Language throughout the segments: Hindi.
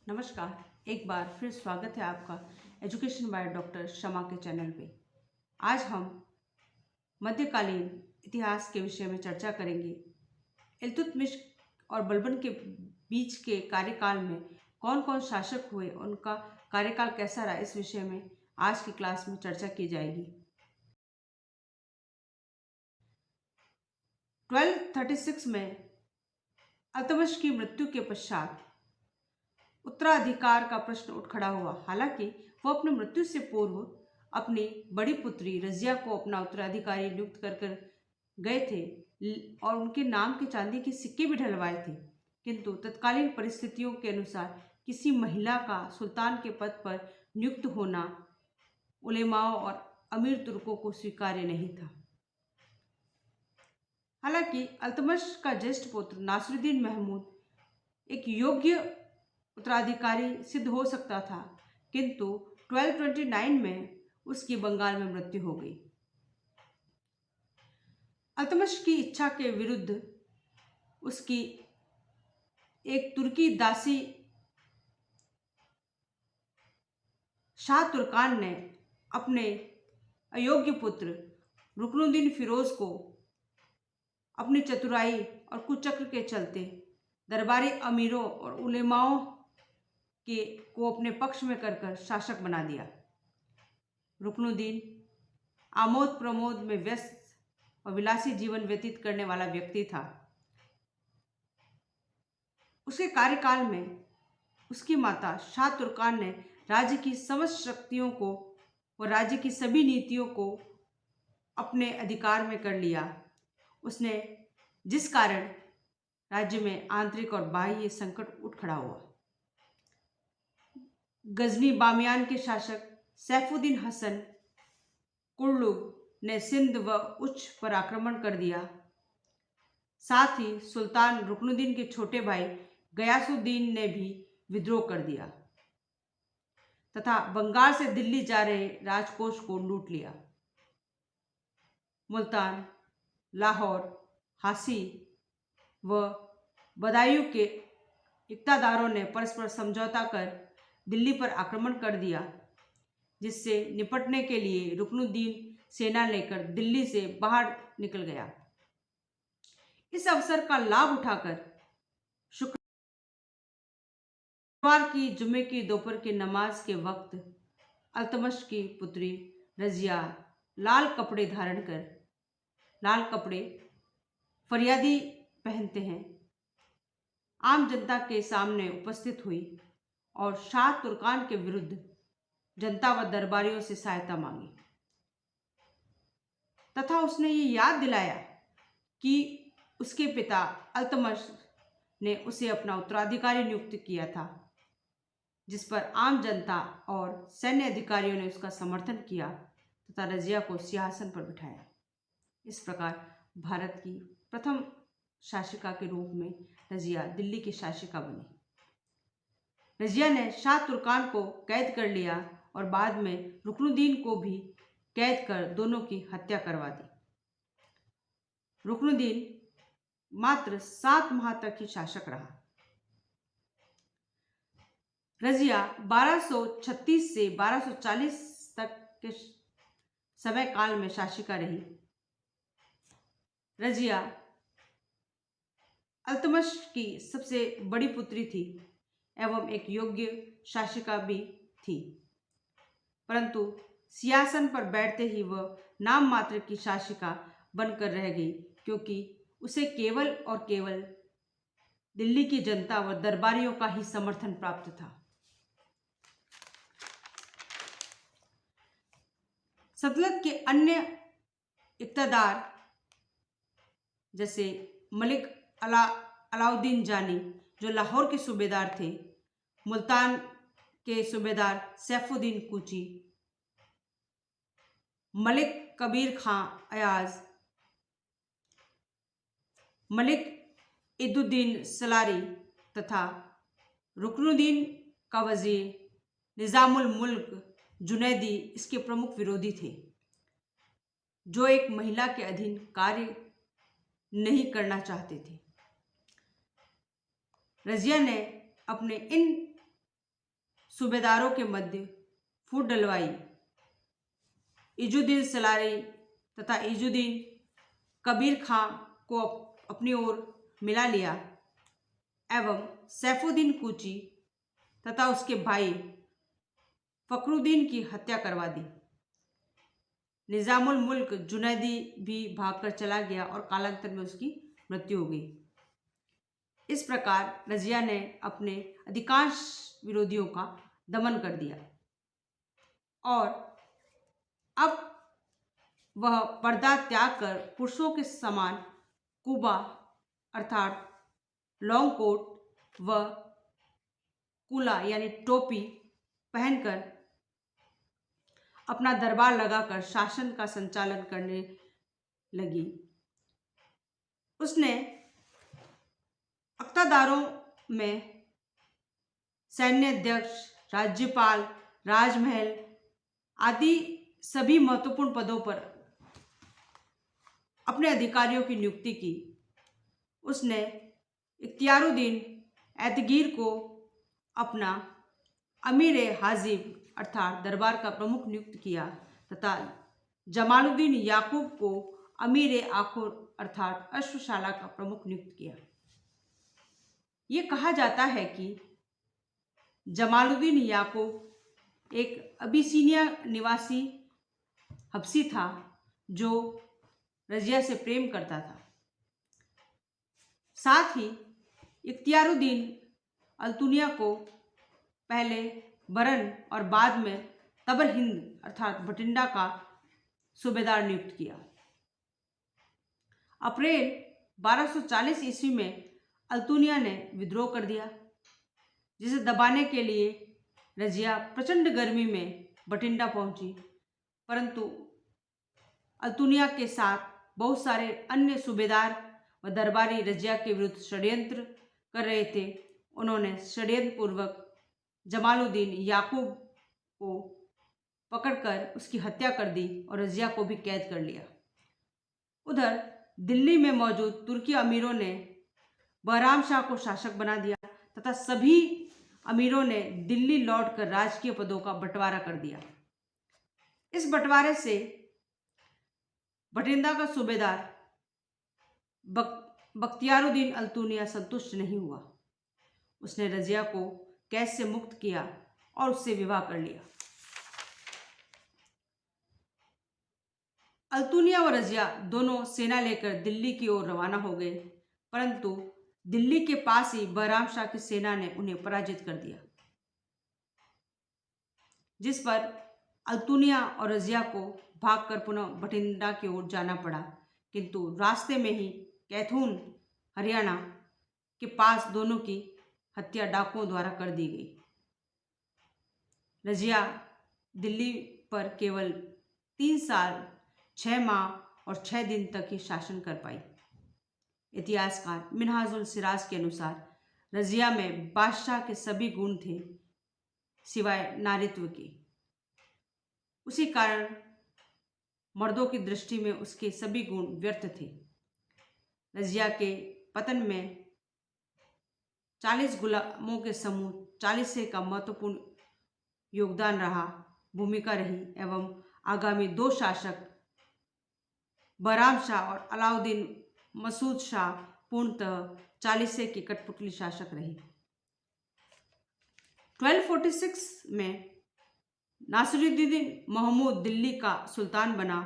नमस्कार। एक बार फिर स्वागत है आपका एजुकेशन बाय डॉक्टर शमा के चैनल पे। आज हम मध्यकालीन इतिहास के विषय में चर्चा करेंगे। इल्तुतमिश और बलबन के बीच के कार्यकाल में कौन कौन शासक हुए, उनका कार्यकाल कैसा रहा, इस विषय में आज की क्लास में चर्चा की जाएगी। 1236 में इल्तुतमिश की मृत्यु के पश्चात उत्तराधिकार का प्रश्न उठ खड़ा हुआ। हालांकि वो अपनी मृत्यु से पूर्व अपनी बड़ी पुत्री रजिया को अपना उत्तराधिकारी नियुक्त कर गए थे और उनके नाम के चांदी के सिक्के भी ढलवाए थे, किंतु तत्कालीन परिस्थितियों के अनुसार किसी महिला का सुल्तान के पद पर नियुक्त होना उलेमाओं और अमीर तुर्कों को स्वीकार्य नहीं था। हालांकि इल्तुतमिश का ज्येष्ठ पुत्र नासिरुद्दीन महमूद एक योग्य उत्तराधिकारी सिद्ध हो सकता था, किंतु 1229 में उसकी बंगाल में मृत्यु हो गई। इल्तुतमिश की इच्छा के विरुद्ध उसकी एक तुर्की दासी शाह तुर्कान ने अपने अयोग्य पुत्र रुकनुद्दीन फिरोज को अपनी चतुराई और कुचक्र के चलते दरबारी अमीरों और उलेमाओं को अपने पक्ष में कर शासक बना दिया। रुकनुद्दीन आमोद प्रमोद में व्यस्त और विलासी जीवन व्यतीत करने वाला व्यक्ति था। उसके कार्यकाल में उसकी माता शाह तुर्कान ने राज्य की समस्त शक्तियों को और राज्य की सभी नीतियों को अपने अधिकार में कर लिया। उसने जिस कारण राज्य में आंतरिक और बाह्य संकट उठ खड़ा हुआ। गजनी बामियान के शासक सैफुद्दीन हसन कुर्लुग ने सिंध व उच्च पर आक्रमण कर दिया। साथ ही सुल्तान रुकनुद्दीन के छोटे भाई गयासुद्दीन ने भी विद्रोह कर दिया तथा बंगाल से दिल्ली जा रहे राजकोष को लूट लिया। मुल्तान, लाहौर, हासी व बदायूं के इक़्तिदारों ने परस्पर समझौता कर दिल्ली पर आक्रमण कर दिया, जिससे निपटने के लिए रुकनुद्दीन सेना लेकर दिल्ली से बाहर निकल गया। इस अवसर का लाभ उठाकर शुक्रवार की जुमे की दोपहर की नमाज के वक्त इल्तुतमिश की पुत्री रजिया लाल कपड़े फरियादी पहनते हैं आम जनता के सामने उपस्थित हुई और शाह तुर्कान के विरुद्ध जनता व दरबारियों से सहायता मांगी तथा उसने ये याद दिलाया कि उसके पिता इल्तुतमिश ने उसे अपना उत्तराधिकारी नियुक्त किया था, जिस पर आम जनता और सैन्य अधिकारियों ने उसका समर्थन किया तथा रजिया को सिंहासन पर बिठाया। इस प्रकार भारत की प्रथम शासिका के रूप में रजिया दिल्ली की शासिका बनी। रजिया ने शाह तुर्कान को कैद कर लिया और बाद में रुकनुद्दीन को भी कैद कर दोनों की हत्या करवा दी। रुकनुद्दीन मात्र 7 माह तक ही शासक रहा। रजिया 1236 से 1240 तक के समय काल में शासिका रही। रजिया इल्तुतमिश की सबसे बड़ी पुत्री थी एवं एक योग्य शासिका भी थी, परंतु सिंहासन पर बैठते ही वह नाम मात्र की शासिका बनकर रह गई, क्योंकि उसे केवल और केवल दिल्ली की जनता व दरबारियों का ही समर्थन प्राप्त था। सल्तनत के अन्य इक़्तिदार जैसे मलिक अलाउद्दीन जानी जो लाहौर के सूबेदार थे, मुल्तान के सूबेदार सैफुद्दीन कूची, मलिक कबीर खां अयाज, मलिक इदुद्दीन सलारी तथा रुकनुद्दीन का वजीर निज़ामुल मुल्क जुनैदी इसके प्रमुख विरोधी थे, जो एक महिला के अधीन कार्य नहीं करना चाहते थे। रजिया ने अपने इन सूबेदारों के मध्य फूट डलवाई। इजुद्दीन सलारी तथा इजुद्दीन कबीर खां को अपनी ओर मिला लिया एवं सैफुद्दीन कूची तथा उसके भाई फखरुद्दीन की हत्या करवा दी। निजामुल मुल्क जुनैदी भी भागकर चला गया और कालांतर में उसकी मृत्यु हो गई। इस प्रकार रजिया ने अपने अधिकांश विरोधियों का दमन कर दिया और अब वह पर्दा त्याग कर पुरुषों के समान कुबा अर्थात लॉन्ग कोट व कुला यानी टोपी पहनकर अपना दरबार लगाकर शासन का संचालन करने लगी। उसने अख्तादारों में सैन्य अध्यक्ष, राज्यपाल, राजमहल आदि सभी महत्वपूर्ण पदों पर अपने अधिकारियों की नियुक्ति की। उसने इख्तियारुद्दीन ऐतगीर को अपना अमीर हाजिब अर्थात दरबार का प्रमुख नियुक्त किया तथा जमालुद्दीन याकूब को अमीर आखुर अर्थात अश्वशाला का प्रमुख नियुक्त किया। ये कहा जाता है कि जमालुद्दीन याकूब एक अबिसिनिया निवासी हबसी था जो रजिया से प्रेम करता था। साथ ही इख्तियारुद्दीन अल्तुनिया को पहले बरन और बाद में तबर हिंद अर्थात बठिंडा का सूबेदार नियुक्त किया। अप्रैल 1240 ईस्वी में अल्तुनिया ने विद्रोह कर दिया, जिसे दबाने के लिए रजिया प्रचंड गर्मी में बठिंडा पहुंची, परंतु अल्तुनिया के साथ बहुत सारे अन्य सूबेदार व दरबारी रजिया के विरुद्ध षड्यंत्र कर रहे थे। उन्होंने षड्यंत्र पूर्वक जमालुद्दीन याकूब को पकड़कर उसकी हत्या कर दी और रजिया को भी कैद कर लिया। उधर दिल्ली में मौजूद तुर्की अमीरों ने बहराम शाह को शासक बना दिया तथा सभी अमीरों ने दिल्ली लौटकर राजकीय पदों का बंटवारा कर दिया। इस बंटवारे से बठिंडा का सूबेदार बख्तियारुद्दीन अल्तुनिया संतुष्ट नहीं हुआ। उसने रजिया को कैद से मुक्त किया और उससे विवाह कर लिया। अल्तुनिया व रजिया दोनों सेना लेकर दिल्ली की ओर रवाना हो गए, परंतु दिल्ली के पास ही बहराम शाह की सेना ने उन्हें पराजित कर दिया, जिस पर अल्तुनिया और रजिया को भागकर पुनः बठिंडा की ओर जाना पड़ा, किंतु रास्ते में ही कैथून हरियाणा के पास दोनों की हत्या डाकुओं द्वारा कर दी गई। रजिया दिल्ली पर केवल 3 साल 6 माह और 6 दिन तक ही शासन कर पाई। इतिहासकार मिन्हाजुल सिराज के अनुसार रजिया में बादशाह के सभी गुण थे सिवाय नारीत्व के। उसी कारण मर्दों की दृष्टि में उसके सभी गुण व्यर्थ थे। रजिया के पतन में 40 गुलामों के समूह 40 से का महत्वपूर्ण योगदान रहा भूमिका रही एवं आगामी 2 शासक बहराम शाह और अलाउद्दीन मसूद शाह पूर्णतः 40 से के कठपुतली शासक रहे। 1246 में नासिरुद्दीन महमूद दिल्ली का सुल्तान बना।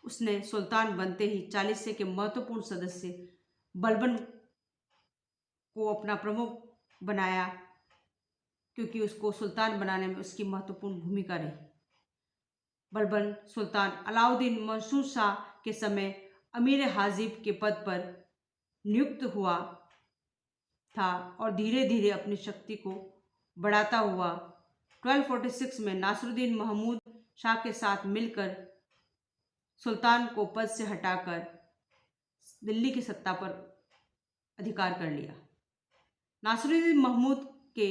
उसने सुल्तान बनते ही 40 के महत्वपूर्ण सदस्य बलबन को अपना प्रमुख बनाया, क्योंकि उसको सुल्तान बनाने में उसकी महत्वपूर्ण भूमिका रही। बलबन सुल्तान अलाउद्दीन मंसूर शाह के समय अमीर हाजिब के पद पर नियुक्त हुआ था और धीरे धीरे अपनी शक्ति को बढ़ाता हुआ 1246 में नासिरुद्दीन महमूद शाह के साथ मिलकर सुल्तान को पद से हटाकर दिल्ली की सत्ता पर अधिकार कर लिया। नासिरुद्दीन महमूद के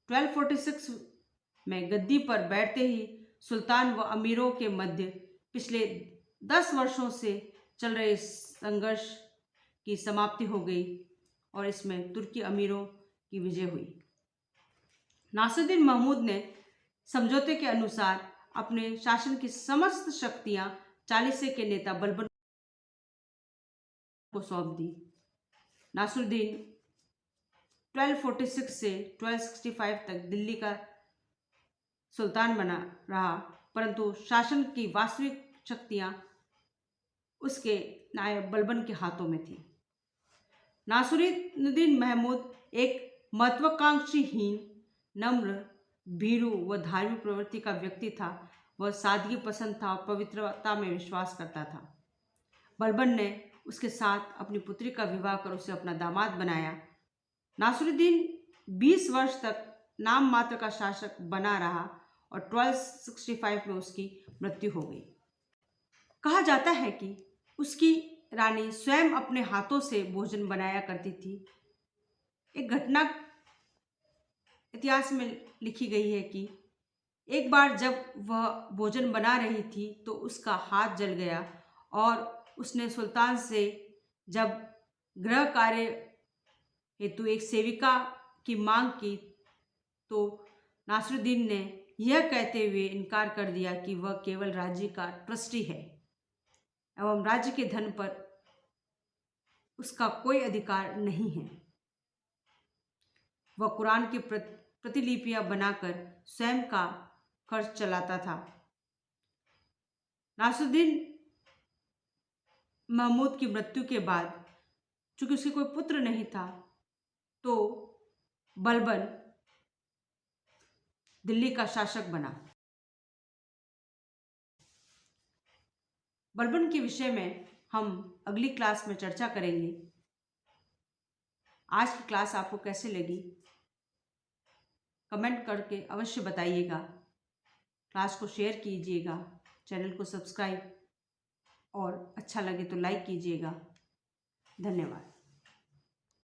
1246 में गद्दी पर बैठते ही सुल्तान व अमीरों के मध्य पिछले 10 वर्षों से चल रहे संघर्ष की समाप्ति हो गई और इसमें तुर्की अमीरों की विजय हुई। नासिरुद्दीन महमूद ने समझौते के अनुसार अपने शासन की समस्त शक्तियां चालीसे के नेता बलबन को सौंप दी। नासिरुद्दीन 1246 से 1265 तक दिल्ली का सुल्तान बना रहा, परंतु शासन की वास्तविक शक्तियां उसके नायब बलबन के हाथों में थी। नासिरुद्दीन महमूद एक महत्वाकांक्षीहीन, नम्र, भीरू व धार्मिक प्रवृत्ति का व्यक्ति था। वह सादगी पसंद था और पवित्रता में विश्वास करता था। बलबन ने उसके साथ अपनी पुत्री का विवाह कर उसे अपना दामाद बनाया। नासिरुद्दीन 20 वर्ष तक नाम मात्र का शासक बना रहा और 1265 में उसकी मृत्यु हो गई। कहा जाता है कि उसकी रानी स्वयं अपने हाथों से भोजन बनाया करती थी। एक घटना इतिहास में लिखी गई है कि एक बार जब वह भोजन बना रही थी तो उसका हाथ जल गया और उसने सुल्तान से जब गृह कार्य हेतु एक सेविका की मांग की तो नासिरुद्दीन ने यह कहते हुए इनकार कर दिया कि वह केवल राज्य का ट्रस्टी है एवं राज्य के धन पर उसका कोई अधिकार नहीं है। वह कुरान की प्रतिलिपियां बनाकर स्वयं का खर्च चलाता था। नासिरुद्दीन महमूद की मृत्यु के बाद चूंकि उसके कोई पुत्र नहीं था तो बलबन दिल्ली का शासक बना। बलबन के विषय में हम अगली क्लास में चर्चा करेंगे। आज की क्लास आपको कैसे लगी कमेंट करके अवश्य बताइएगा। क्लास को शेयर कीजिएगा, चैनल को सब्सक्राइब और अच्छा लगे तो लाइक कीजिएगा। धन्यवाद।